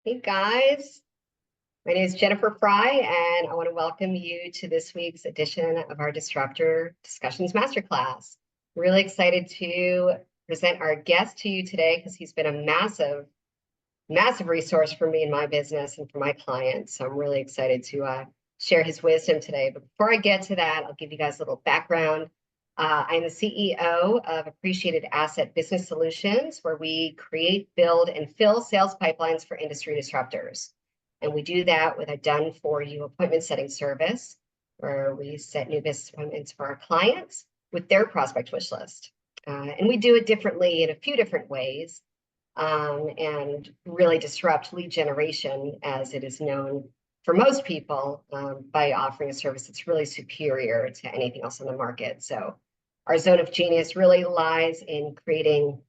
Hey guys, my name is Jennifer Fry, and I want to welcome you to this week's edition of our Disruptor Discussions Masterclass. Really excited to present our guest to you today because he's been a massive resource for me in my business and for my clients. So I'm really excited to share his wisdom today. But before I get to that, I'll give you guys a little background. I'm the CEO of Appreciated Asset Business Solutions, where we create, build, and fill sales pipelines for industry disruptors. And we do that with a done-for-you appointment setting service, where we set new business appointments for our clients with their prospect wish list. And we do it differently in a few different ways, and really disrupt lead generation, as it is known for most people, by offering a service that's really superior to anything else on the market. So our zone of genius really lies in creating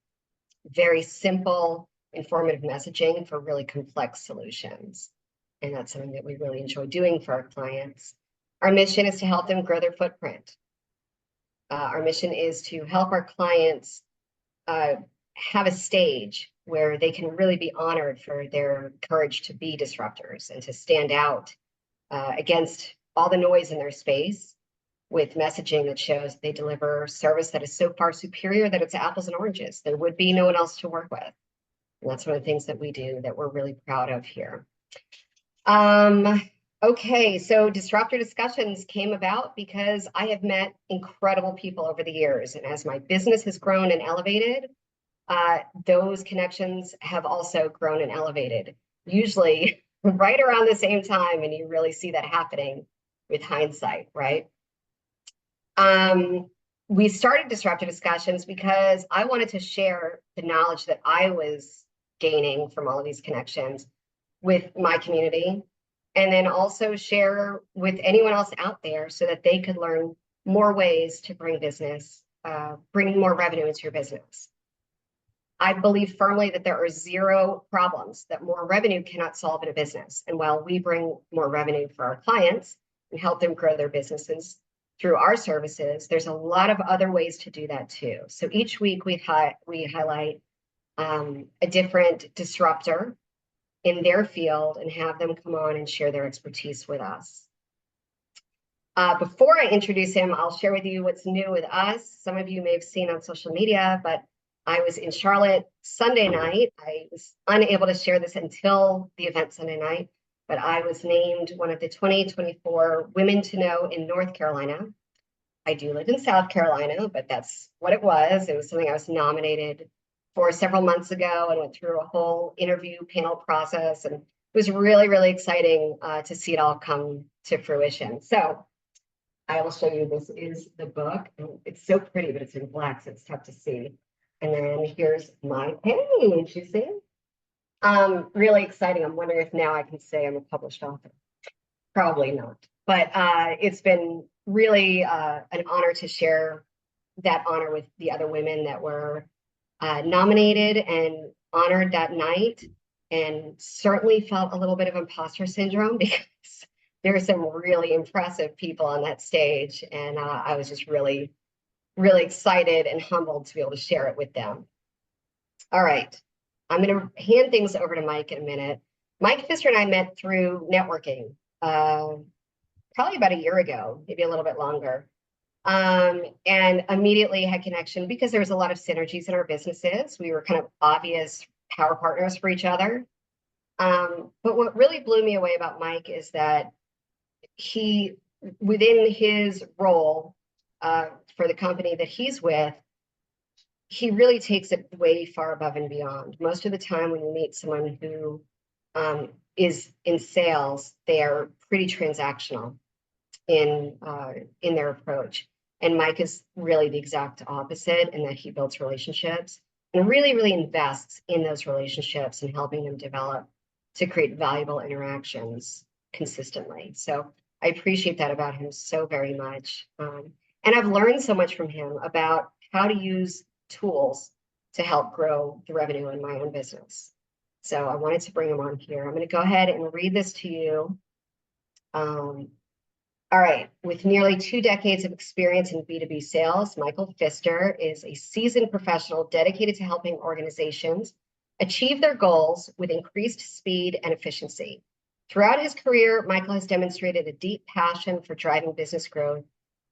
very simple, informative messaging for really complex solutions. And that's something that we really enjoy doing for our clients. Our mission is to help them grow their footprint. Our mission is to help our clients have a stage where they can really be honored for their courage to be disruptors and to stand out against all the noise in their space, with messaging that shows they deliver service that is so far superior that it's apples and oranges. There would be no one else to work with. And that's one of the things that we do that we're really proud of here. Okay, so Disruptor Discussions came about because I have met incredible people over the years. And as my business has grown and elevated, those connections have also grown and elevated, usually right around the same time. And you really see that happening with hindsight, right? We started Disruptor Discussions because I wanted to share the knowledge that I was gaining from all of these connections with my community, and then also share with anyone else out there so that they could learn more ways to bring more revenue into your business. I believe firmly that there are zero problems that more revenue cannot solve in a business. And while we bring more revenue for our clients and help them grow their businesses through our services, there's a lot of other ways to do that too. So each week we highlight a different disruptor in their field and have them come on and share their expertise with us. Before I introduce him, I'll share with you what's new with us. Some of you may have seen on social media, but I was in Charlotte Sunday night. I was unable to share this until the event Sunday night, but I was named one of the 2024 Women to Know in North Carolina. I do live in South Carolina, but that's what it was. It was something I was nominated for several months ago and went through a whole interview panel process. And it was really, really exciting to see it all come to fruition. So I will show you, this is the book. It's so pretty, but it's in black, so it's tough to see. And then here's my page, you see? Really exciting. I'm wondering if now I can say I'm a published author. Probably not. But it's been really an honor to share that honor with the other women that were nominated and honored that night, and certainly felt a little bit of imposter syndrome because there are some really impressive people on that stage. And I was just really excited and humbled to be able to share it with them. All right. I'm going to hand things over to Mike in a minute. Mike Pfister and I met through networking probably about a year ago, maybe a little bit longer, and immediately had connection because there was a lot of synergies in our businesses. We were kind of obvious power partners for each other. But what really blew me away about Mike is that he, within his role for the company that he's with, he really takes it way far above and beyond. Most of the time when you meet someone who is in sales, they are pretty transactional in their approach. And Mike is really the exact opposite, in that he builds relationships and really invests in those relationships and helping them develop to create valuable interactions consistently. So I appreciate that about him so very much. And I've learned so much from him about how to use tools to help grow the revenue in my own business. So I wanted to bring him on here. I'm going to go ahead and read this to you. All right. With nearly 2 decades of experience in B2B sales, Michael Pfister is a seasoned professional dedicated to helping organizations achieve their goals with increased speed and efficiency. Throughout his career, Michael has demonstrated a deep passion for driving business growth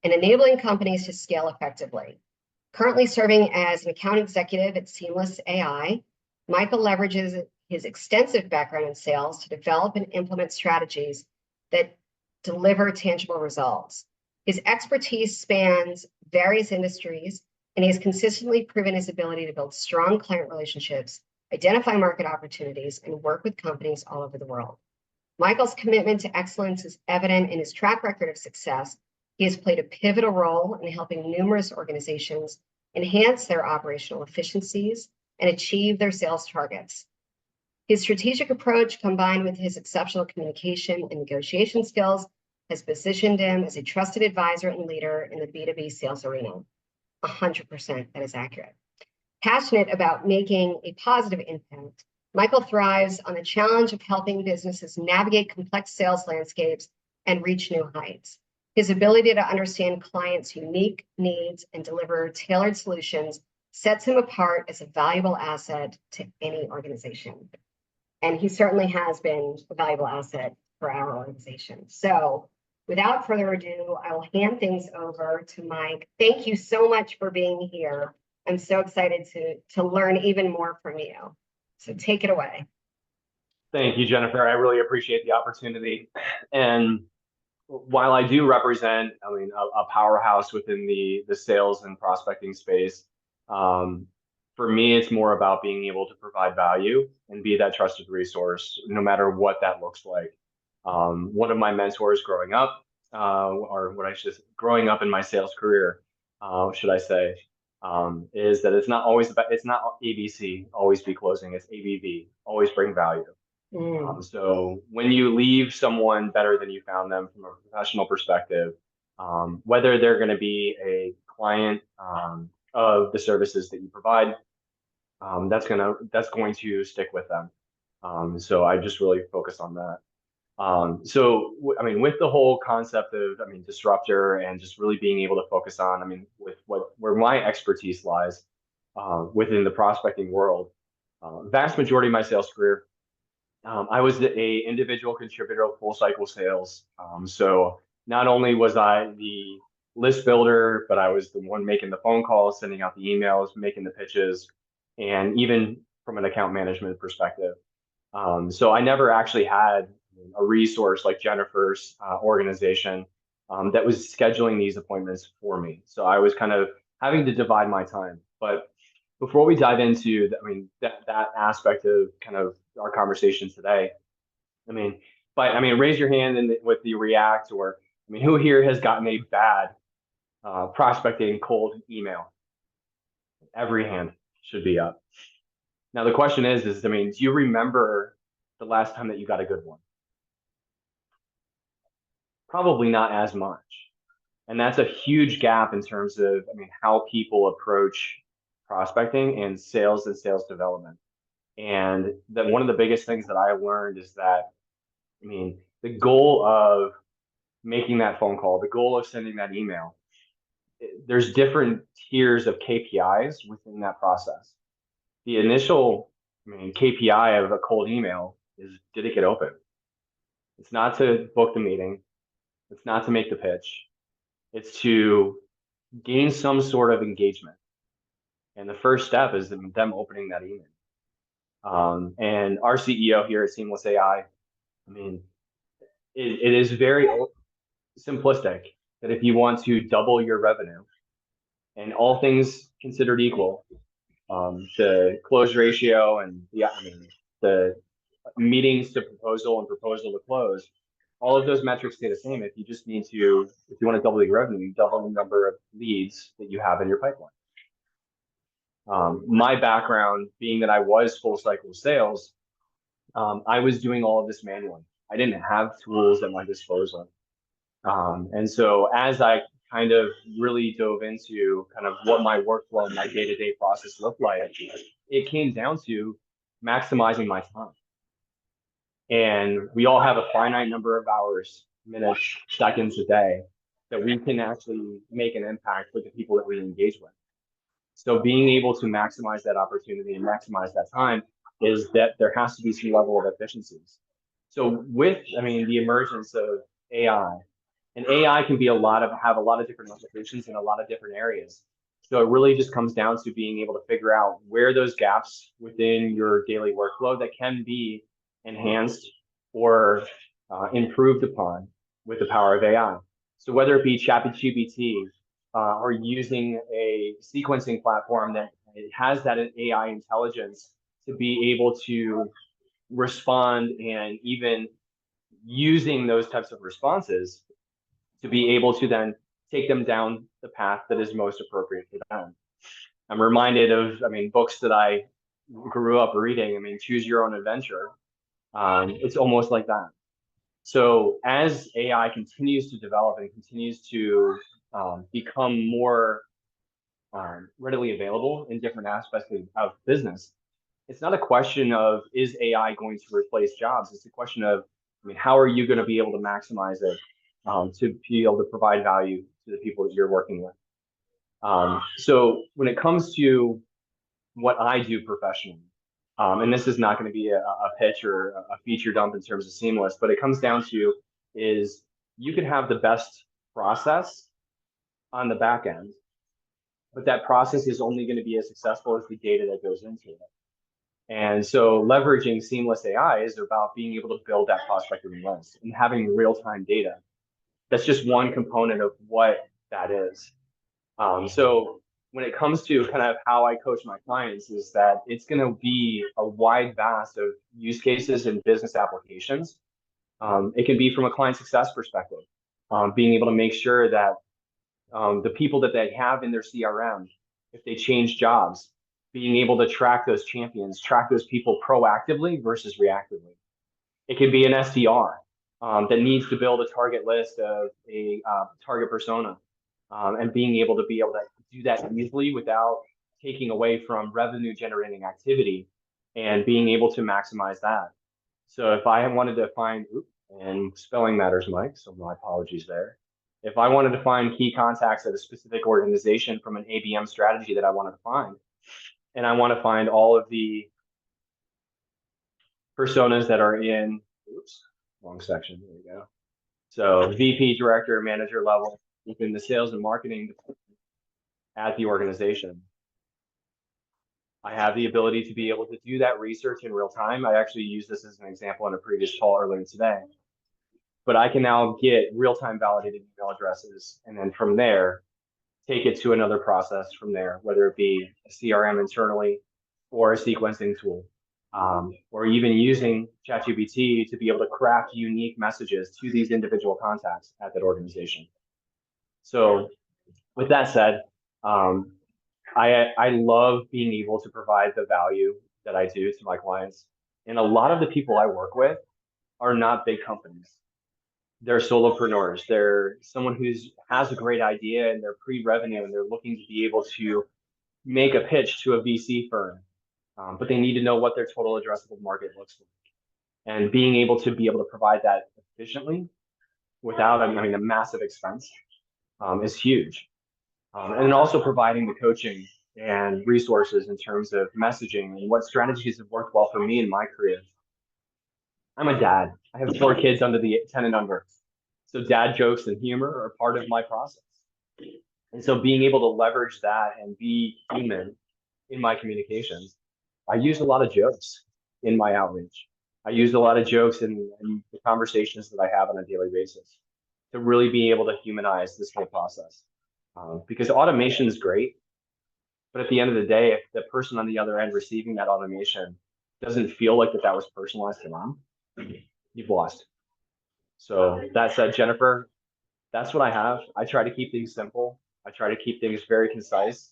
and enabling companies to scale effectively. Currently serving as an account executive at Seamless AI, Michael leverages his extensive background in sales to develop and implement strategies that deliver tangible results. His expertise spans various industries, and he has consistently proven his ability to build strong client relationships, identify market opportunities, and work with companies all over the world. Michael's commitment to excellence is evident in his track record of success. He has played a pivotal role in helping numerous organizations enhance their operational efficiencies and achieve their sales targets. His strategic approach, combined with his exceptional communication and negotiation skills, has positioned him as a trusted advisor and leader in the B2B sales arena. 100%, that is accurate. Passionate about making a positive impact, Michael thrives on the challenge of helping businesses navigate complex sales landscapes and reach new heights. His ability to understand clients' unique needs and deliver tailored solutions sets him apart as a valuable asset to any organization. And he certainly has been a valuable asset for our organization. So without further ado, I will hand things over to Mike. Thank you so much for being here. I'm so excited to learn even more from you. So take it away. Thank you, Jennifer. I really appreciate the opportunity. And while I do represent, a powerhouse within the sales and prospecting space, for me, it's more about being able to provide value and be that trusted resource, no matter what that looks like. One of my mentors growing up, growing up in my sales career, should I say, is that it's not ABC, always be closing. It's ABV, always bring value. So when you leave someone better than you found them from a professional perspective, whether they're going to be a client of the services that you provide, that's going to stick with them. So I just really focus on that. With the whole concept of, disruptor and just really being able to focus on, where my expertise lies within the prospecting world, vast majority of my sales career, I was a individual contributor of full cycle sales. So not only was I the list builder, but I was the one making the phone calls, sending out the emails, making the pitches, and even from an account management perspective. So I never actually had a resource like Jennifer's organization that was scheduling these appointments for me. So I was kind of having to divide my time. But before we dive into that aspect of kind of our conversation today, raise your hand with the react, or who here has gotten a bad prospecting cold email? Every hand should be up. Now the question is, do you remember the last time that you got a good one? Probably not as much. And that's a huge gap in terms of, how people approach prospecting and sales development. And that one of the biggest things that I learned is that, the goal of making that phone call, the goal of sending that email, there's different tiers of KPIs within that process. The initial KPI of a cold email is, did it get open? It's not to book the meeting. It's not to make the pitch. It's to gain some sort of engagement. And the first step is them opening that email. And our CEO here at Seamless AI, it is very simplistic that if you want to double your revenue, and all things considered equal, the close ratio and the meetings to proposal and proposal to close, all of those metrics stay the same. If you want to double your revenue, you double the number of leads that you have in your pipeline. My background being that I was full cycle sales, I was doing all of this manually. I didn't have tools at my disposal. And so as I kind of really dove into kind of what my workflow and my day-to-day process looked like, it came down to maximizing my time. And we all have a finite number of hours, minutes, seconds a day that we can actually make an impact with the people that we engage with. So being able to maximize that opportunity and maximize that time is that there has to be some level of efficiencies. So with, I mean, the emergence of AI, and AI can be have a lot of different applications in a lot of different areas. So it really just comes down to being able to figure out where those gaps within your daily workflow that can be enhanced or improved upon with the power of AI. So whether it be ChatGPT or using a sequencing platform that it has that AI intelligence to be able to respond, and even using those types of responses to be able to then take them down the path that is most appropriate for them. I'm reminded of, I mean, books that I grew up reading. I mean, Choose Your Own Adventure. It's almost like that. So as AI continues to develop and continues to become more readily available in different aspects of business, it's not a question of is AI going to replace jobs. It's a question of, I mean, how are you going to be able to maximize it to be able to provide value to the people that you're working with. So when it comes to what I do professionally, and this is not going to be a pitch or a feature dump in terms of Seamless, but it comes down to is you could have the best process on the back end, but that process is only going to be as successful as the data that goes into it. And so leveraging Seamless AI is about being able to build that prospecting list and having real-time data. That's just one component of what that is. So when it comes to kind of how I coach my clients is that it's going to be a wide vast of use cases and business applications. It can be from a client success perspective, being able to make sure that the people that they have in their CRM, if they change jobs, being able to track those champions, track those people proactively versus reactively. It could be an SDR that needs to build a target list of a target persona, and being able to do that easily without taking away from revenue generating activity and being able to maximize that. So if I wanted to find, and spelling matters, Mike, so my apologies there. If I wanted to find key contacts at a specific organization from an ABM strategy that I wanted to find, and I want to find all of the personas that are in, wrong section, there we go. So VP, director, manager level within the sales and marketing at the organization. I have the ability to be able to do that research in real time. I actually used this as an example in a previous call earlier today. But I can now get real-time validated email addresses, and then from there, take it to another process from there, whether it be a CRM internally or a sequencing tool, or even using ChatGPT to be able to craft unique messages to these individual contacts at that organization. So with that said, I love being able to provide the value that I do to my clients. And a lot of the people I work with are not big companies. They're solopreneurs. They're someone who has a great idea and they're pre-revenue and they're looking to be able to make a pitch to a VC firm, but they need to know what their total addressable market looks like. And being able to provide that efficiently without, I mean, a massive expense is huge. And also providing the coaching and resources in terms of messaging and what strategies have worked well for me in my career. I'm a dad. I have 4 kids under the 10 and under. So dad jokes and humor are part of my process. And so being able to leverage that and be human in my communications, I use a lot of jokes in my outreach. I use a lot of jokes in the conversations that I have on a daily basis to really be able to humanize this whole process. Because automation is great, but at the end of the day, if the person on the other end receiving that automation doesn't feel like that was personalized to them, you've lost. So that said, Jennifer, that's what I have. I try to keep things simple. I try to keep things very concise,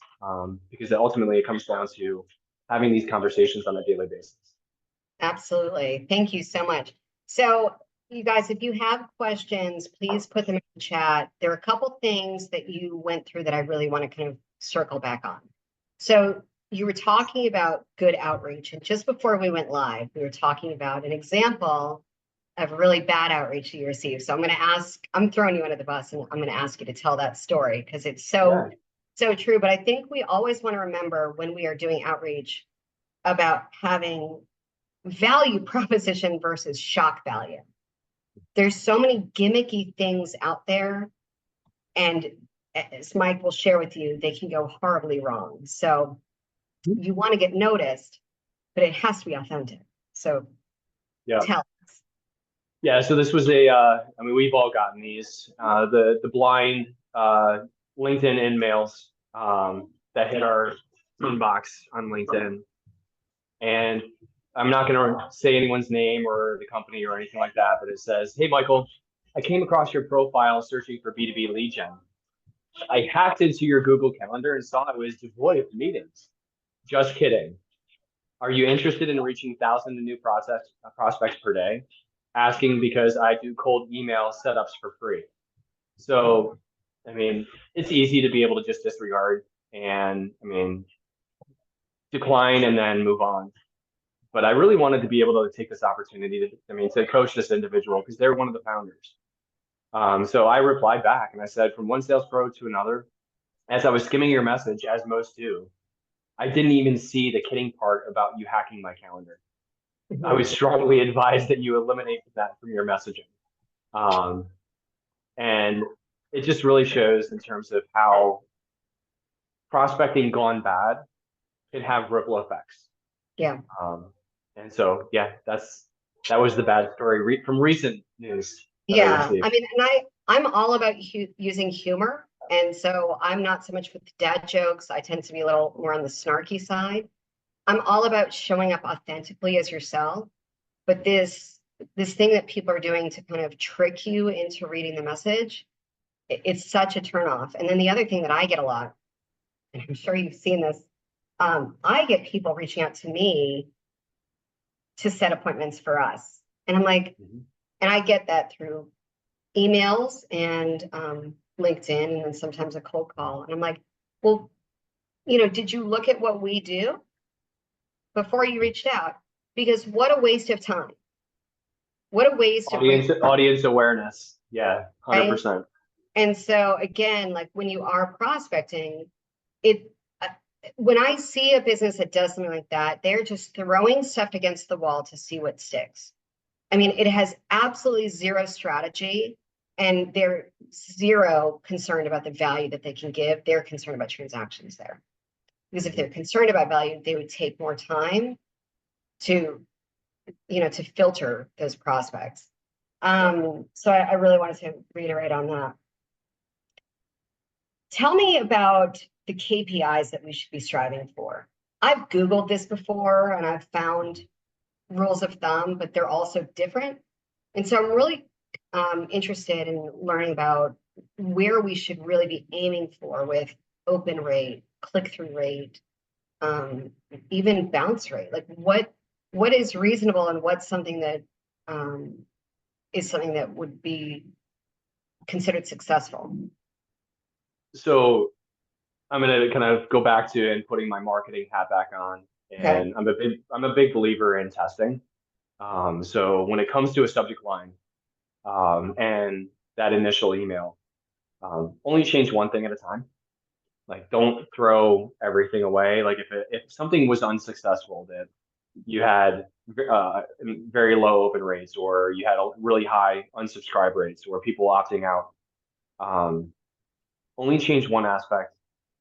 because ultimately it comes down to having these conversations on a daily basis. Absolutely. Thank you so much. So you guys, if you have questions, please put them in the chat. There are a couple things that you went through that I really want to kind of circle back on. So you were talking about good outreach, and just before we went live, we were talking about an example of really bad outreach that you received. So I'm throwing you under the bus, and I'm going to ask you to tell that story because it's so true. But I think we always want to remember when we are doing outreach about having value proposition versus shock value. There's so many gimmicky things out there, and as Mike will share with you, they can go horribly wrong. So you want to get noticed, but it has to be authentic. So Yeah. tell us. Yeah, so this was I mean, we've all gotten these, the blind LinkedIn in mails that hit our inbox on LinkedIn. And I'm not going to say anyone's name or the company or anything like that, but it says, "Hey, Michael, I came across your profile searching for B2B lead gen. I hacked into your Google Calendar and saw it was devoid of meetings. Just kidding. Are you interested in reaching thousands of new prospects per day? Asking because I do cold email setups for free." So, I mean, it's easy to be able to just disregard and, I mean, decline and then move on. But I really wanted to be able to take this opportunity to, I mean, to coach this individual because they're one of the founders. So I replied back and I said, from one sales pro to another, as I was skimming your message, as most do, I didn't even see the kidding part about you hacking my calendar. I would strongly advise that you eliminate that from your messaging. Um, and it just really shows in terms of how prospecting gone bad can have ripple effects. Yeah. And so, yeah, that was the bad story from recent news that I Yeah. received. I mean, and I'm all about using humor. And so I'm not so much with dad jokes. I tend to be a little more on the snarky side. I'm all about showing up authentically as yourself. But this thing that people are doing to kind of trick you into reading the message, it's such a turnoff. And then the other thing that I get a lot, and I'm sure you've seen this, I get people reaching out to me to set appointments for us. And I'm like, and I get that through emails and LinkedIn, and then sometimes a cold call. And I'm like, well, did you look at what we do before you reached out? Because what a waste of time. What a waste of Audience awareness. Yeah, 100%. And so again, like when you are prospecting, when I see a business that does something like that, they're just throwing stuff against the wall to see what sticks. I mean, it has absolutely zero strategy, and they're zero concerned about the value that they can give. They're concerned about transactions there. Because if they're concerned about value, they would take more time to filter those prospects. So I really wanted to reiterate on that. Tell me about the KPIs that we should be striving for. I've Googled this before and I've found rules of thumb, but they're also different. And so I'm really interested in learning about where we should really be aiming for with open rate, click-through rate, even bounce rate. Like what is reasonable and what's something that is something that would be considered successful. So I'm going to kind of go back to and putting my marketing hat back on. And okay. I'm a big believer in testing. So when it comes to a subject line and that initial email, only change one thing at a time. Like, don't throw everything away. Like if something was unsuccessful, that you had very low open rates, or you had a really high unsubscribe rates, or people opting out, only change one aspect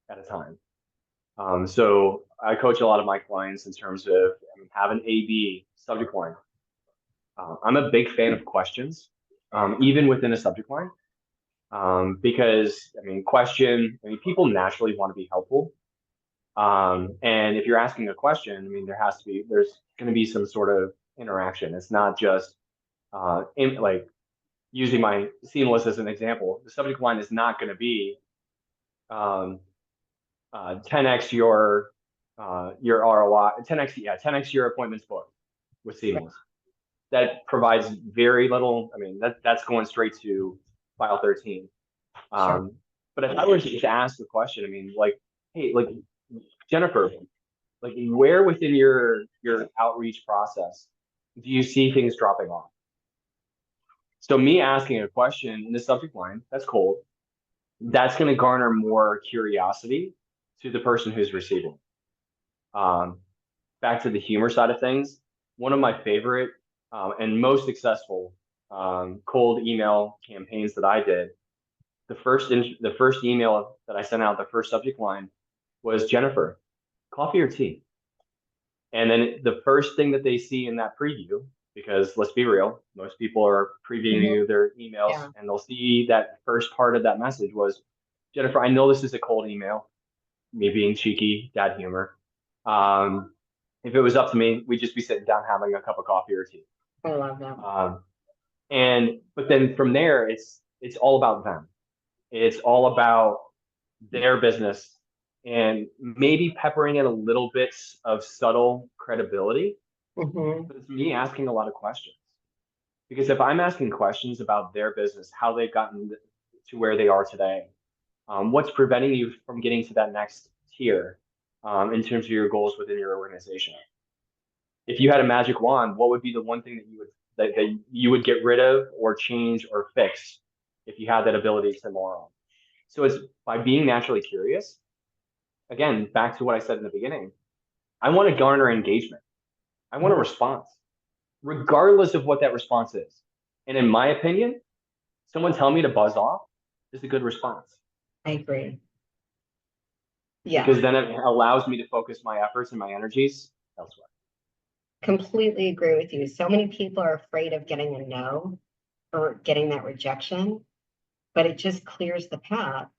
at a time. So I coach a lot of my clients in terms of have an A/B subject line. I'm a big fan of questions, even within a subject line. Because people naturally want to be helpful. And if you're asking a question, there's going to be some sort of interaction. It's not just like using my Seamless as an example. The subject line is not going to be 10x your ROI, 10x your appointments booked with Seamless. That provides very little. That's going straight to file 13. Sure. But if I were to ask the question, hey, like Jennifer, like where within your outreach process do you see things dropping off? So me asking a question in the subject line, that's cold. That's going to garner more curiosity to the person who's receiving. Back to the humor side of things, one of my favorite and most successful cold email campaigns that I did. The first email that I sent out, the first subject line was Jennifer, coffee or tea? And then the first thing that they see in that preview, because let's be real, most people are Mhm. previewing their emails Yeah. and they'll see that first part of that message was, Jennifer, I know this is a cold email, me being cheeky, dad humor. Um, if it was up to me, we'd just be sitting down having a cup of coffee or tea. I love that. Um, but then from there, it's all about them. It's all about their business and maybe peppering in a little bit of subtle credibility. Hmm. But it's me asking a lot of questions. Because if I'm asking questions about their business, how they've gotten to where they are today, what's preventing you from getting to that next tier in terms of your goals within your organization? If you had a magic wand, what would be the one thing that you would get rid of or change or fix if you had that ability tomorrow? So it's by being naturally curious. Again, back to what I said in the beginning. I want to garner engagement. I want a response, regardless of what that response is. And in my opinion, someone telling me to buzz off is a good response I agree. Yeah, because then it allows me to focus my efforts and my energies elsewhere. completely agree with you. So many people are afraid of getting a no or getting that rejection, but it just clears the path.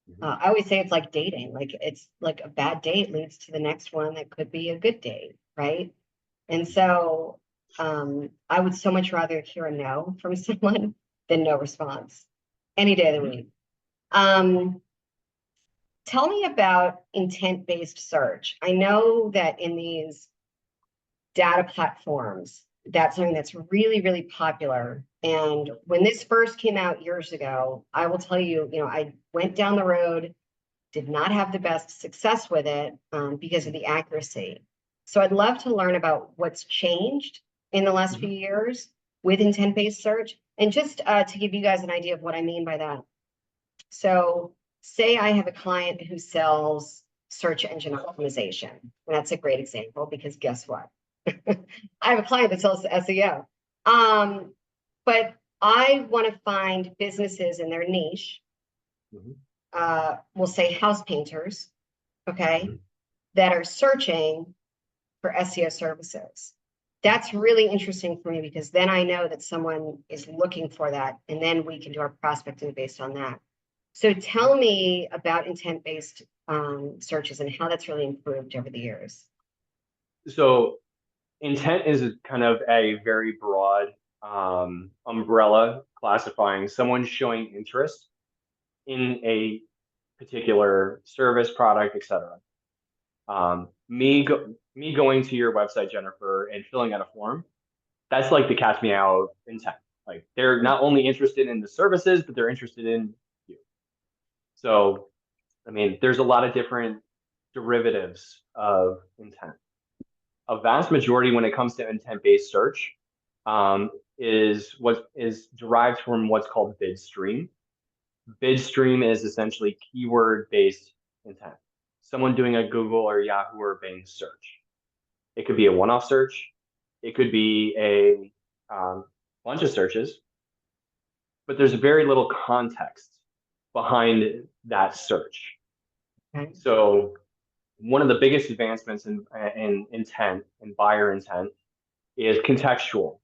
Mhm. I always say it's like dating. Like it's like a bad date leads to the next one that could be a good date, right? And so I would so much rather hear a no from someone than no response any day of the week. Um, Tell me about intent-based search. I know that in these data platforms, that's something that's really, really popular. And when this first came out years ago, I will tell you, I went down the road, did not have the best success with it because of the accuracy. So I'd love to learn about what's changed in the last few Mhm. years with intent-based search. And just to give you guys an idea of what I mean by that. So say I have a client who sells search engine optimization. And that's a great example because guess what? I have a client that sells SEO. But I want to find businesses in their niche, Mhm. we'll say house painters, okay, Mhm. that are searching for SEO services. That's really interesting for me because then I know that someone is looking for that, and then we can do our prospecting based on that. So tell me about intent-based searches and how that's really improved over the years. So intent is kind of a very broad umbrella classifying someone showing interest in a particular service, product, etc. Me going to your website, Jennifer, and filling out a form, that's like the catch me out intent. Like they're not only interested in the services, but they're interested in you. So, I mean, there's a lot of different derivatives of intent. A vast majority when it comes to intent-based search is what is derived from what's called bid stream. Bid stream is essentially keyword-based intent. Someone doing a Google or Yahoo or Bing search. It could be a one-off search. It could be a bunch of searches, but there's very little context behind that search. Okay. So one of the biggest advancements in intent and buyer intent is contextual.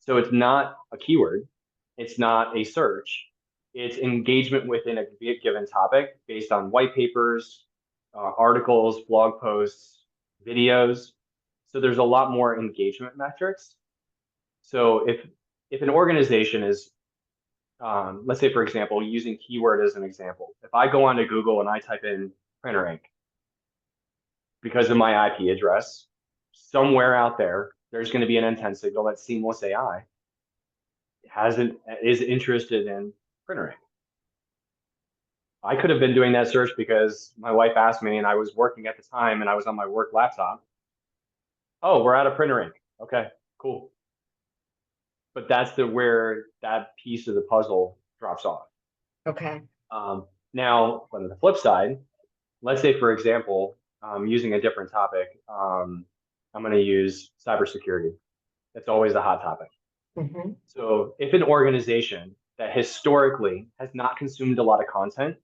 So it's not a keyword, it's not a search, it's engagement within a given topic based on white papers, articles, blog posts, videos. So there's a lot more engagement metrics. So if an organization is, let's say for example, using keyword as an example, if I go onto Google and I type in printer ink because of my IP address, somewhere out there, there's going to be an intent signal that Seamless AI hasn't is interested in printer ink. I could have been doing that search because my wife asked me and I was working at the time and I was on my work laptop. Oh, we're out of printer ink. Okay, cool. But that's the where that piece of the puzzle drops off. Okay. Now, on the flip side, let's say, for example, using a different topic, I'm going to use cybersecurity. That's always a hot topic. Mm-hmm. So if an organization that historically has not consumed a lot of content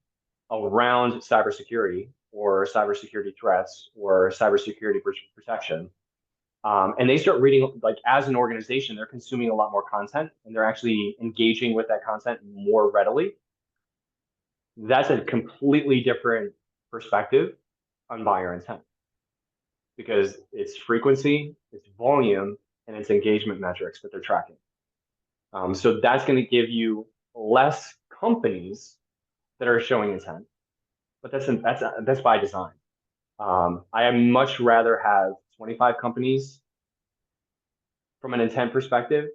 around cybersecurity or cybersecurity threats or cybersecurity protection, and they start reading, like as an organization, they're consuming a lot more content and they're actually engaging with that content more readily. That's a completely different perspective on buyer intent because it's frequency, it's volume, and it's engagement metrics that they're tracking. So that's going to give you less companies that are showing intent, but that's by design. I much rather have 25 companies from an intent perspective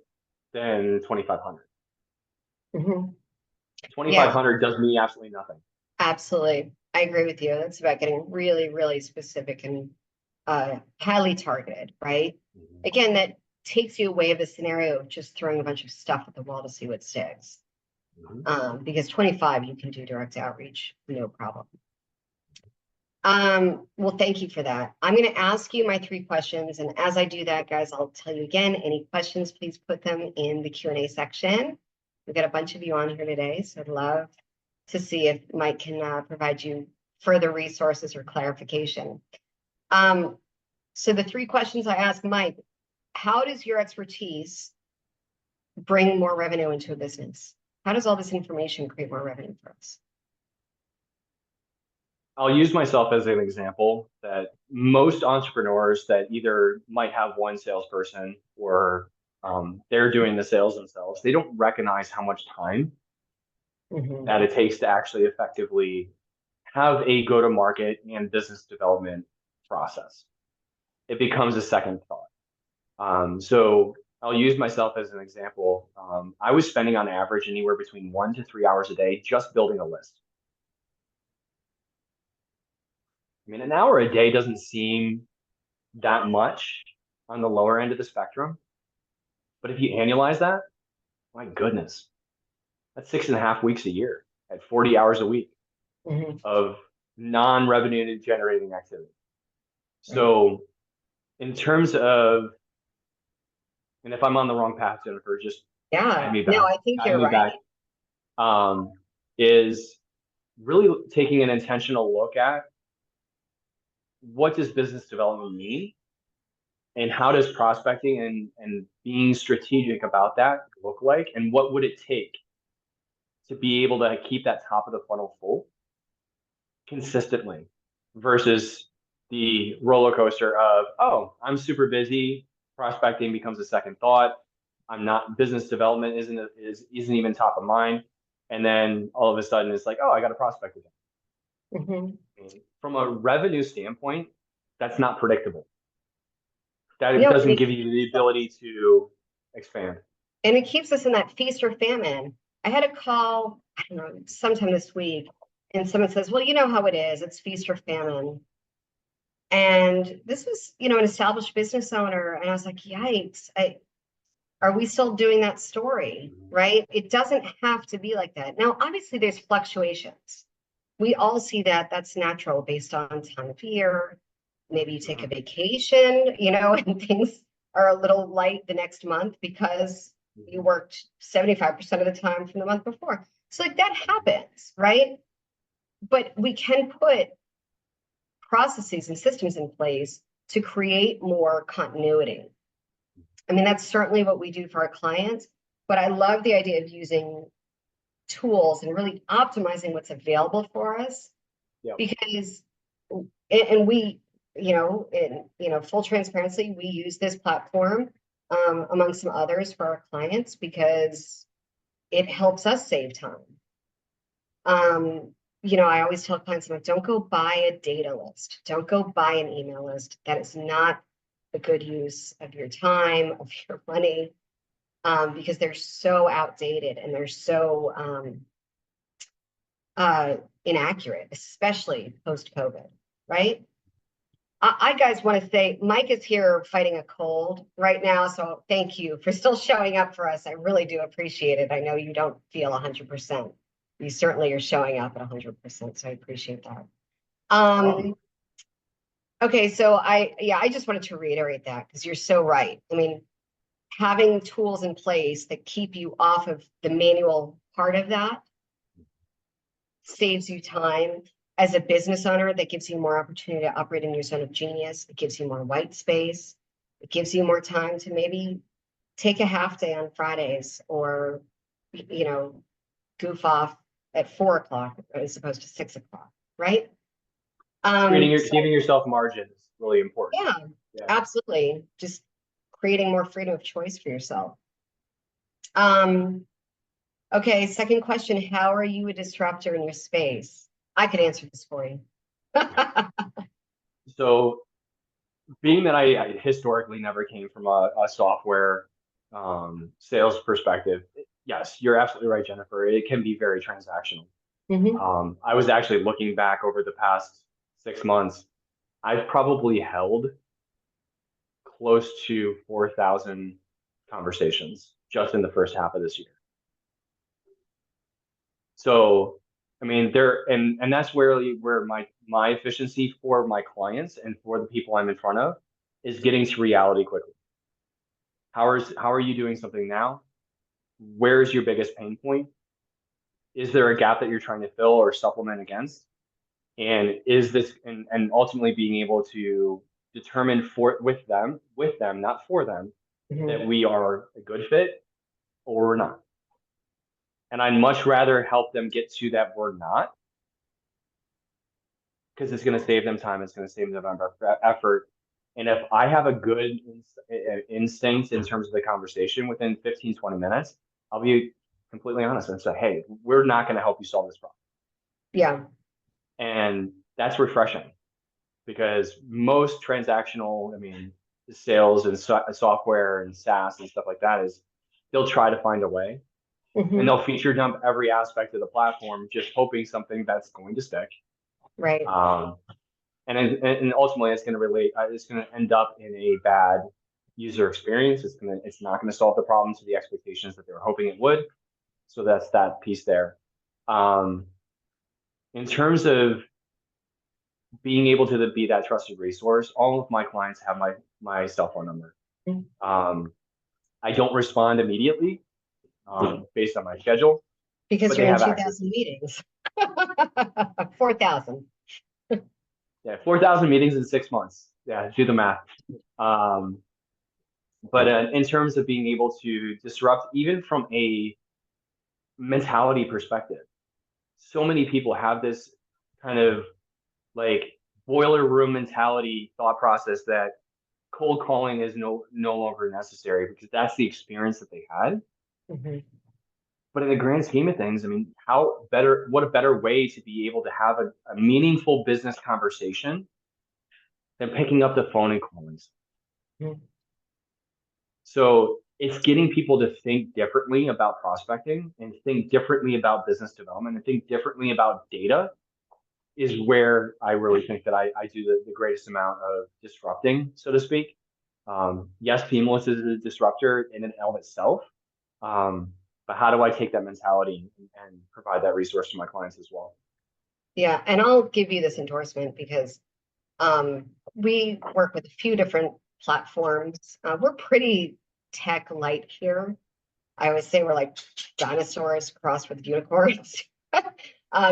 than 2,500. Mm-hmm. Yeah, 2,500 does me absolutely nothing. absolutely. I agree with you. That's about getting really, really specific and highly targeted, right? Mhm. Again, that takes you away of the scenario of just throwing a bunch of stuff at the wall to see what sticks. Because 25, you can do direct outreach, no problem. Well, thank you for that. I'm going to ask you my 3 questions. And as I do that, guys, I'll tell you again, any questions, please put them in the Q&A section. We've got a bunch of you on here today, so I'd love to see if Mike can provide you further resources or clarification. So the 3 questions I ask Mike, how does your expertise bring more revenue into a business? How does all this information create more revenue for us? I'll use myself as an example that most entrepreneurs that either might have one salesperson or they're doing the sales themselves, they don't recognize how much time that it takes to actually effectively have a go-to-market and business development process. It becomes a second thought. So I'll use myself as an example. I was spending on average anywhere between 1 to 3 hours a day just building a list. I mean, an hour a day doesn't seem that much on the lower end of the spectrum, but if you annualize that, my goodness, that's 6.5 weeks a year at 40 hours a week of non-revenue generating activity. So in terms of, and if I'm on the wrong path, Jennifer, just guide me back. No, I think you're right. Is really taking an intentional look at what does business development mean and how does prospecting and being strategic about that look like, and what would it take to be able to keep that top of the funnel full consistently versus the roller coaster of, oh, I'm super busy, prospecting becomes a second thought. I'm not, business development isn't even top of mind. And then all of a sudden it's like, oh, I got a prospect again. From a revenue standpoint, that's not predictable. That it doesn't give you the ability to expand. And it keeps us in that feast or famine. I had a call, I don't know, sometime this week, and someone says, well, you know how it is, it's feast or famine. And this was, an established business owner. And I was like, yikes, are we still doing that story, right? It doesn't have to be like that. Now, obviously, there's fluctuations. We all see that. That's natural based on time of year. Maybe you take a vacation, and things are a little light the next month because you worked 75% of the time from the month before. So like that happens, right? But we can put processes and systems in place to create more continuity. I mean, that's certainly what we do for our clients, but I love the idea of using tools and really optimizing what's available for us. Because, and we, in full transparency, we use this platform among some others for our clients because it helps us save time. I always tell clients, I'm like, don't go buy a data list. Don't go buy an email list. That is not a good use of your time, of your money, because they're so outdated and they're so inaccurate, especially post-COVID, right? I guys want to say Mike is here fighting a cold right now, so thank you for still showing up for us. I really do appreciate it. I know you don't feel 100%. You certainly are showing up at 100%, so I appreciate that. Okay, so I just wanted to reiterate that because you're so right. I mean, having tools in place that keep you off of the manual part of that saves you time. As a business owner, that gives you more opportunity to operate in your zone of genius. It gives you more white space. It gives you more time to maybe take a half day on Fridays or, you know, goof off at 4 o'clock as opposed to 6 o'clock, right? So Giving yourself margin is really important. yeah, Yeah. absolutely. Just creating more freedom of choice for yourself. Um, okay, second question. How are you a disruptor in your space? I could answer this for you. So being that I historically never came from a software sales perspective, yes, you're absolutely right, Jennifer. It can be very transactional. Mhm. I was actually looking back over the past 6 months. I've probably held close to 4,000 conversations just in the first half of this year. So, I mean, and that's where my efficiency for my clients and for the people I'm in front of is getting to reality quickly. How are you doing something now? Where's your biggest pain point? Is there a gap that you're trying to fill or supplement against? And is this and ultimately being able to determine with them, not for them, that Mhm. we are a good fit or we're not. And I'd much rather help them get to that we're not because it's going to save them time. It's going to save them effort. And if I have a good instinct in terms of the conversation within 15, 20 minutes, I'll be completely honest and say, hey, we're not going to help you solve this problem. Yeah. And that's refreshing because most transactional, I mean, sales and software and SaaS and stuff like that is they'll try to find a way and Mhm. they'll feature dump every aspect of the platform, just hoping something that's going to stick. Right. Um, and ultimately, it's going to relate. It's going to end up in a bad user experience. It's not going to solve the problem to the expectations that they were hoping it would. So that's that piece there. Um, in terms of being able to be that trusted resource, all of my clients have my cell phone number. Mhm. Um, I don't respond immediately based on my schedule, Because but you're they in have access. 2,000 meetings. 4,000. Yeah, 4,000 meetings in 6 months. Yeah, do the math. Um, but in terms of being able to disrupt, even from a mentality perspective, so many people have this kind of like boiler room mentality thought process that cold calling is no longer necessary because that's the experience that they had. Mhm. But in the grand scheme of things, I mean, what a better way to be able to have a meaningful business conversation than picking up the phone and calling. Mhm. So it's getting people to think differently about prospecting and think differently about business development and think differently about data is where I really think that I do the greatest amount of disrupting, so to speak. Yes, Seamless is a disruptor in and of itself. Um, but how do I take that mentality and provide that resource to my clients as well? Yeah, and I'll give you this endorsement because we work with a few different platforms. We're pretty tech light here. I always say we're like dinosaurs crossed with unicorns.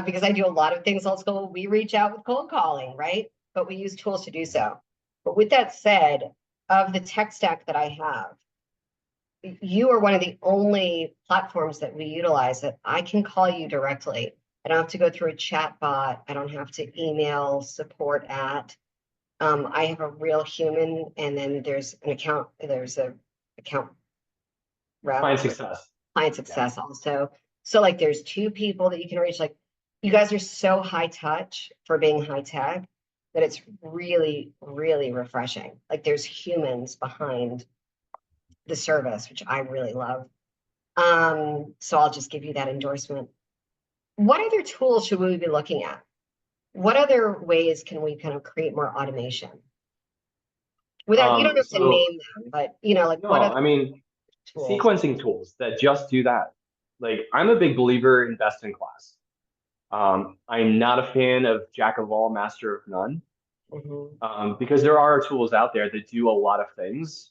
Because I do a lot of things old school. We reach out with cold calling, right? But we use tools to do so. But with that said, of the tech stack that I have, you are one of the only platforms that we utilize that I can call you directly. I don't have to go through a chat bot. I don't have to email support at. I have a real human, and then there's a account rep, Client success. client Yeah. success also. So like there's two people that you can reach. Like you guys are so high touch for being high tech that it's really, really refreshing. Like there's humans behind the service, which I really love. So I'll just give you that endorsement. What other tools should we be looking at? What other ways can we kind of create more automation? Without, you don't have to So name them, but you know, like what no, other I mean, tools? sequencing tools that just do that. Like I'm a big believer in best in class. I'm not a fan of jack of all, master of none. Because there are tools out there that do a lot of things,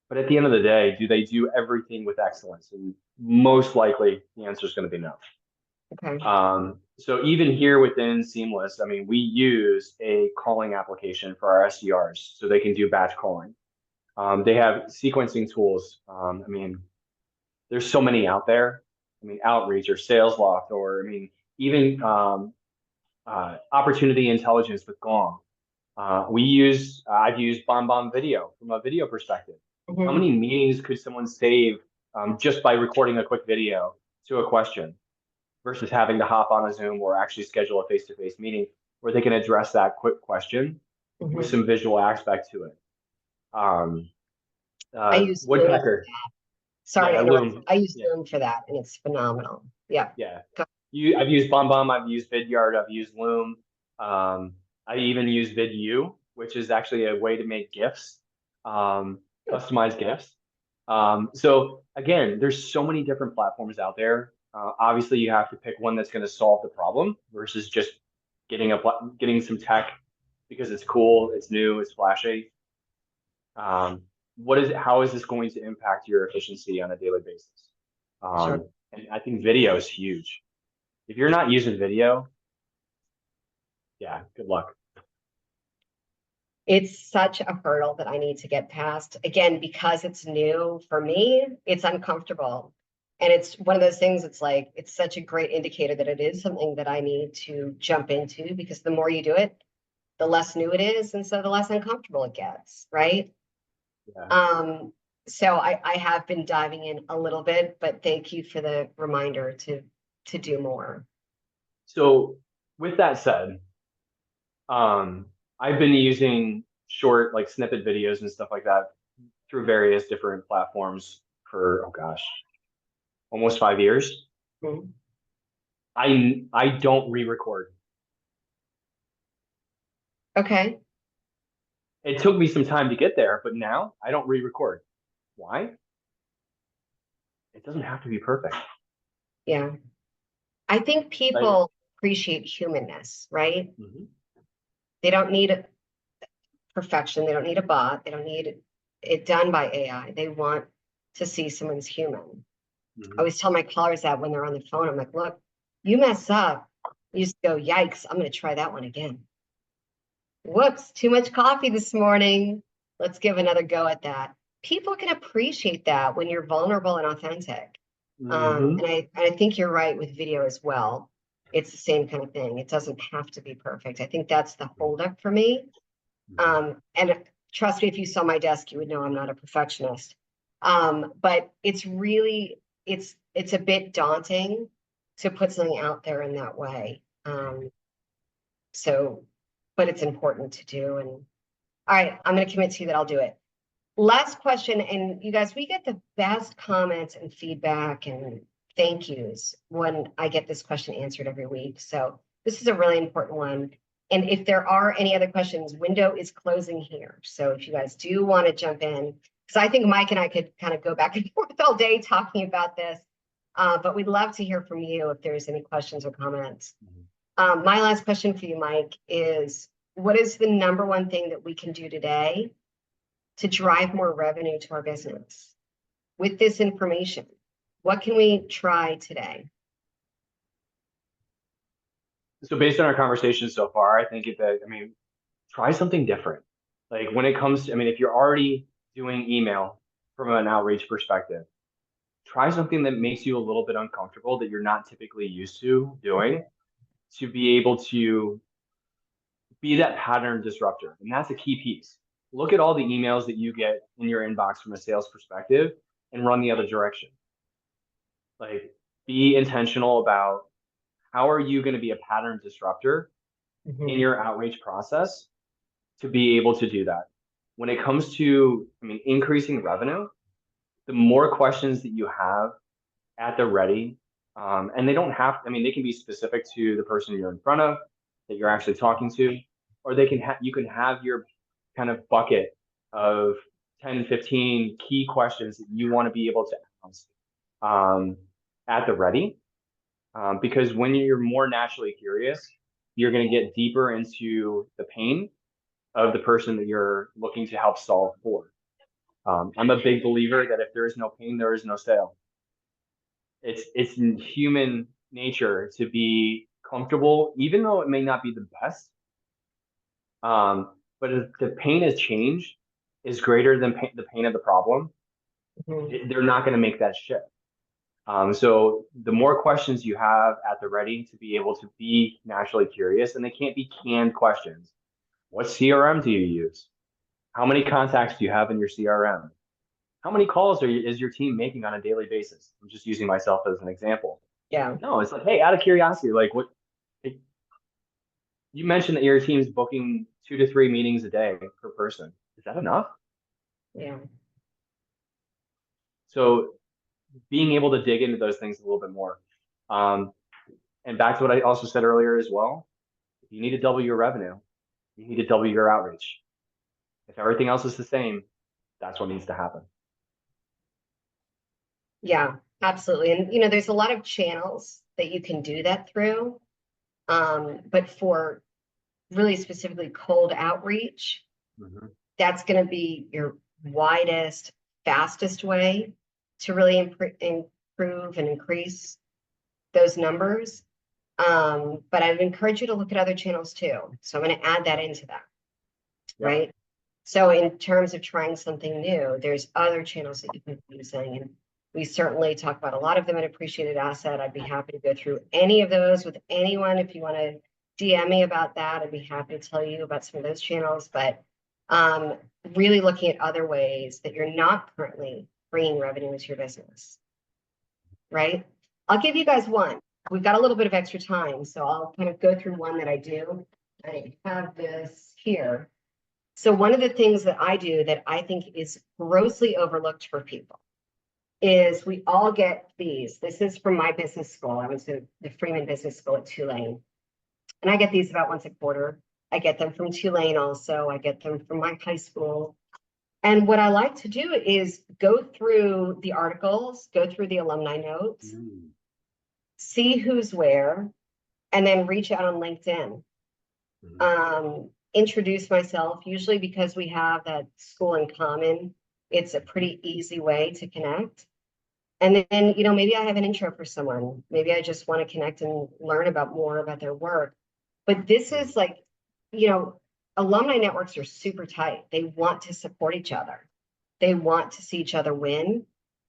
but at the end of the day, do they do everything with excellence? And most likely the answer is going to be no. Okay. So even here within Seamless, I mean, we use a calling application for our SDRs so they can do batch calling. They have sequencing tools. I mean, there's so many out there. I mean, Outreach or SalesLoft, or I mean, even opportunity intelligence with Gong. I've used BombBomb Video from a video perspective. How Mhm. many meetings could someone save just by recording a quick video to a question versus having to hop on a Zoom or actually schedule a face-to-face meeting where they can address that quick question with Mhm. some visual aspect to it. Um, I use Loom. Woodpecker, Sorry yeah, to interrupt. Loom, I use yeah, Loom for that, and it's phenomenal. Yeah. yeah. Go- I've used BombBomb, I've used Vidyard, I've used Loom. Um, I even use VidU, which is actually a way to make GIFs, customized GIFs. So again, there's so many different platforms out there. Obviously, you have to pick one that's going to solve the problem versus just getting some tech because it's cool, it's new, it's flashy. Um, how is this going to impact your efficiency on a daily basis? Sure. And I think video is huge. If you're not using video, yeah, good luck. It's such a hurdle that I need to get past. Again, because it's new for me, it's uncomfortable. And it's one of those things, it's like, it's such a great indicator that it is something that I need to jump into because the more you do it, the less new it is. And so the less uncomfortable it gets, right? Yeah. Um, so I have been diving in a little bit, but thank you for the reminder to do more. So with that said, um, I've been using short like snippet videos and stuff like that through various different platforms for, oh gosh, almost 5 years. Mhm. I don't re-record. Okay. It took me some time to get there, but now I don't re-record. Why? It doesn't have to be perfect. Yeah. I think Like, people appreciate humanness, right? mhm, They don't need perfection. They don't need a bot. They don't need it done by AI. They want to see someone's human. I mhm. always tell my callers that when they're on the phone, I'm like, look, you mess up. You just go, yikes, I'm going to try that one again. Whoops, too much coffee this morning. Let's give another go at that. People can appreciate that when you're vulnerable and authentic. Mhm. And I think you're right with video as well. It's the same kind of thing. It doesn't have to be perfect. I think that's the holdup for me. Mhm. And trust me, if you saw my desk, you would know I'm not a perfectionist. But it's really, it's a bit daunting to put something out there in that way. So, but it's important to do. And all right, I'm going to commit to you that I'll do it. Last question, and you guys, we get the best comments and feedback and thank yous when I get this question answered every week. So this is a really important one. And if there are any other questions, window is closing here. So if you guys do want to jump in, because I think Mike and I could kind of go back and forth all day talking about this, but we'd love to hear from you if there's any questions or comments. Mhm. My last question for you, Mike, is what is the number one thing that we can do today to drive more revenue to our business with this information? What can we try today? So based on our conversation so far, I think I mean, try something different. Like when it comes to, I mean, if you're already doing email from an outreach perspective, try something that makes you a little bit uncomfortable that you're not typically used to doing to be able to be that pattern disruptor. And that's a key piece. Look at all the emails that you get in your inbox from a sales perspective and run the other direction. Like be intentional about how are you going to be a pattern disruptor in Mhm. your outreach process to be able to do that. When it comes to, I mean, increasing revenue, the more questions that you have at the ready, and they don't have, I mean, they can be specific to the person you're in front of that you're actually talking to, or you can have your kind of bucket of 10, 15 key questions that you want to be able to ask at the ready. Because when you're more naturally curious, you're going to get deeper into the pain of the person that you're looking to help solve for. I'm a big believer that if there is no pain, there is no sale. It's in human nature to be comfortable, even though it may not be the best. But if the pain is change is greater than the pain of the problem, Mhm. they're not going to make that shift. So the more questions you have at the ready to be able to be naturally curious, and they can't be canned questions. What CRM do you use? How many contacts do you have in your CRM? How many calls is your team making on a daily basis? I'm just using myself as an example. Yeah, No, it's like, hey, out of curiosity, like what you mentioned that your team's booking 2 to 3 meetings a day per person. Is that enough? yeah, So being able to dig into those things a little bit more. Um, and back to what I also said earlier as well, if you need to double your revenue, you need to double your outreach. If everything else is the same, that's what needs to happen. yeah, absolutely. And there's a lot of channels that you can do that through. But for really specifically cold outreach, Mm-hmm. that's going to be your widest, fastest way to really improve and increase those numbers. But I'd encourage you to look at other channels too. So I'm going to add that into that, Yep. right? So in terms of trying something new, there's other channels that you can be using. And we certainly talk about a lot of them at Appreciated Asset. I'd be happy to go through any of those with anyone. If you want to DM me about that, I'd be happy to tell you about some of those channels. But um, really looking at other ways that you're not currently bringing revenue into your business, right? I'll give you guys one. We've got a little bit of extra time, so I'll kind of go through one that I do. I have this here. So one of the things that I do that I think is grossly overlooked for people is we all get these. This is from my business school. I went to the Freeman Business School at Tulane. And I get these about once a quarter. I get them from Tulane also. I get them from my high school. And what I like to do is go through the articles, go through the alumni notes, Mm. see who's where, and then reach out on LinkedIn. Introduce myself, usually because we have that school in common. It's a pretty easy way to connect. And then, maybe I have an intro for someone. Maybe I just want to connect and learn about more about their work. But this is like, alumni networks are super tight. They want to support each other. They want to see each other win.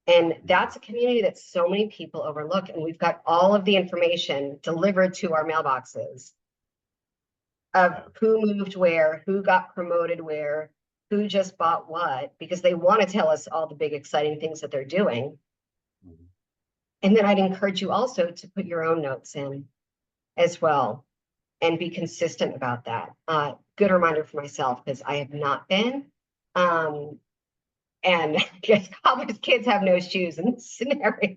And that's a community that so many people overlook. And we've got all of the information delivered to our mailboxes of who moved where, who got promoted where, who just bought what, because they want to tell us all the big exciting things that they're doing. Mm-hmm. And then I'd encourage you also to put your own notes in as well and be consistent about that. Good reminder for myself, because I have not been. And college kids have no shoes in this scenario.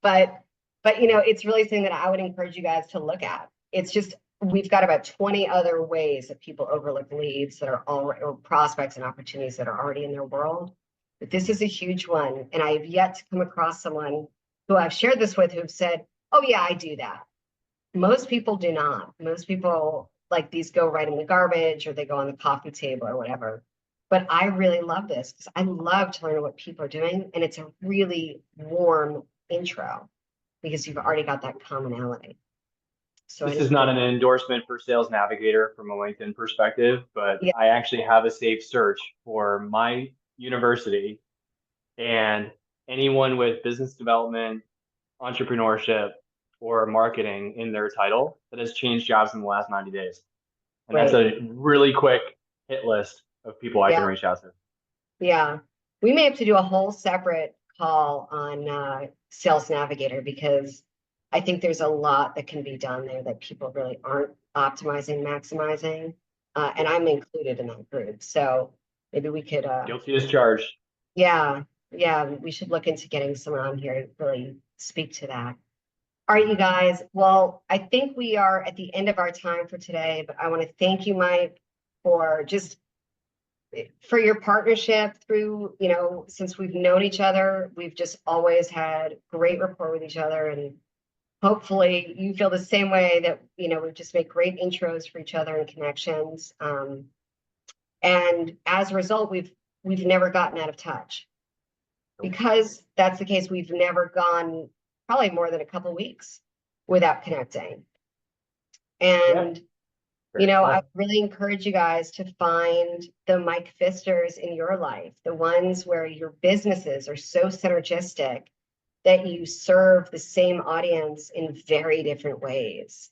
but it's really something that I would encourage you guys to look at. It's just, we've got about 20 other ways that people overlook leads that are already, or prospects and opportunities that are already in their world. But this is a huge one. And I have yet to come across someone who I've shared this with who've said, oh yeah, I do that. Most people do not. Most people, like, these go right in the garbage or they go on the coffee table or whatever. But I really love this because I love to learn what people are doing. And it's a really warm intro because you've already got that commonality. So This is not an endorsement for Sales Navigator from a LinkedIn perspective, but yeah, I actually have a safe search for my university and anyone with business development, entrepreneurship, or marketing in their title that has changed jobs in the last 90 days. And that's right. a really quick hit list of people I Yeah, can reach out to. yeah. We may have to do a whole separate call on Sales Navigator because I think there's a lot that can be done there that people really aren't optimizing, maximizing. And I'm included in that group. So maybe we could, Guilty as charged. yeah, we should look into getting someone on here to really speak to that. All right, you guys. Well, I think we are at the end of our time for today, but I want to thank you, Mike, for your partnership through, since we've known each other. We've just always had great rapport with each other, and hopefully you feel the same way that, you know, we just make great intros for each other and connections. And as a result, we've never gotten out of touch. Because that's the case, we've never gone probably more than a couple weeks without connecting. And you know, I really encourage you guys to find the Mike Pfisters in your life, the ones where your businesses are so synergistic that you serve the same audience in very different ways,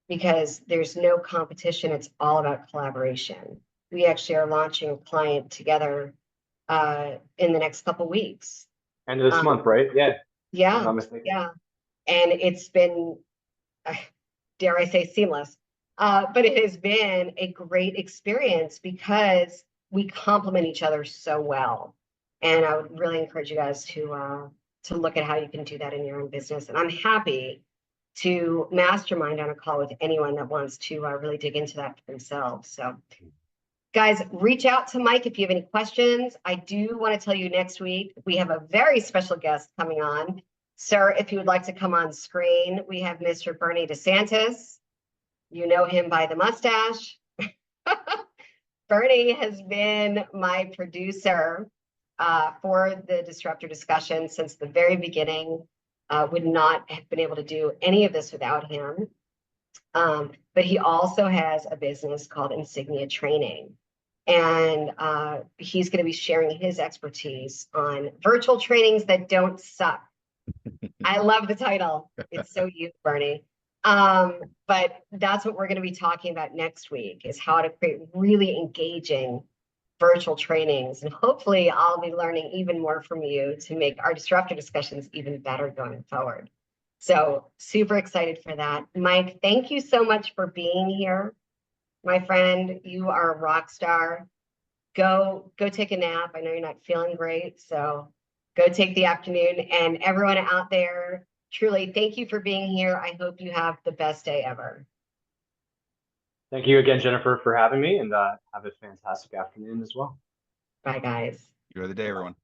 because there's no competition. It's all about collaboration. We actually are launching a client together in the next couple weeks. End of this month, right? Yeah. Yeah. I'm not mistaken. Yeah. And it's been, dare I say, seamless. But it has been a great experience because we complement each other so well. And I would really encourage you guys to look at how you can do that in your own business. And I'm happy to mastermind on a call with anyone that wants to really dig into that for themselves. So guys, reach out to Mike if you have any questions. I do want to tell you next week, we have a very special guest coming on. Sir, if you would like to come on screen, we have Mr. Bernie DeSantis. You know him by the mustache. Bernie has been my producer for the Disruptor discussion since the very beginning. Would not have been able to do any of this without him. But he also has a business called Insignia Training. And he's going to be sharing his expertise on virtual trainings that don't suck. I love the title. It's so you, Bernie. But that's what we're going to be talking about next week, is how to create really engaging virtual trainings. And hopefully I'll be learning even more from you to make our Disruptor discussions even better going forward. So super excited for that. Mike, thank you so much for being here. My friend, you are a rock star. Go take a nap. I know you're not feeling great, so go take the afternoon. And everyone out there, truly, thank you for being here. I hope you have the best day ever. Thank you again, Jennifer, for having me, and have a fantastic afternoon as well. Bye, guys. Enjoy the day, everyone.